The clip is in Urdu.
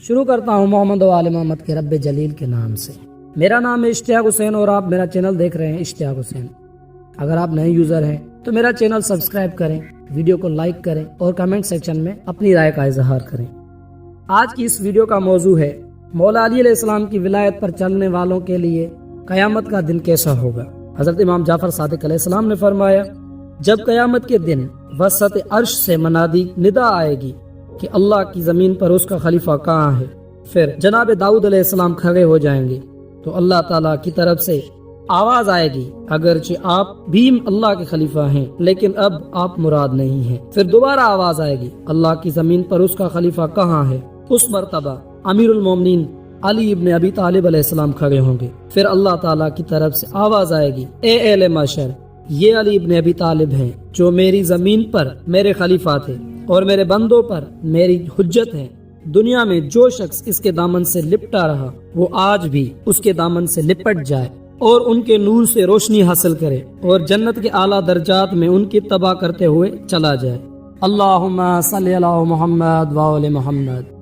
شروع کرتا ہوں محمد و آل محمد کے رب جلیل کے نام سے۔ میرا نام ہے اشتیاق حسین اور آپ میرا چینل دیکھ رہے ہیں اشتیاق حسین۔ اگر آپ نئے یوزر ہیں تو میرا چینل سبسکرائب کریں، ویڈیو کو لائک کریں اور کمنٹ سیکشن میں اپنی رائے کا اظہار کریں۔ آج کی اس ویڈیو کا موضوع ہے مولا علی علیہ السلام کی ولایت پر چلنے والوں کے لیے قیامت کا دن کیسا ہوگا۔ حضرت امام جعفر صادق علیہ السلام نے فرمایا، جب قیامت کے دن وسط عرش سے منادی ندا آئے گی کہ اللہ کی زمین پر اس کا خلیفہ کہاں ہے، پھر جناب داؤد علیہ السلام کھڑے ہو جائیں گے تو اللہ تعالیٰ کی طرف سے آواز آئے گی، اگرچہ آپ بھی اللہ کے خلیفہ ہیں لیکن اب آپ مراد نہیں ہیں۔ پھر دوبارہ آواز آئے گی، اللہ کی زمین پر اس کا خلیفہ کہاں ہے۔ اس مرتبہ امیر المومنین علی ابن ابی طالب علیہ السلام کھڑے ہوں گے۔ پھر اللہ تعالیٰ کی طرف سے آواز آئے گی، اے اہل محشر، یہ علی ابن ابی طالب ہیں جو میری زمین پر میرے خلیفہ تھے اور میرے بندوں پر میری حجت ہے۔ دنیا میں جو شخص اس کے دامن سے لپٹا رہا وہ آج بھی اس کے دامن سے لپٹ جائے اور ان کے نور سے روشنی حاصل کرے اور جنت کے اعلیٰ درجات میں ان کی تباہ کرتے ہوئے چلا جائے۔ اللہم صلی علی محمد و آل محمد۔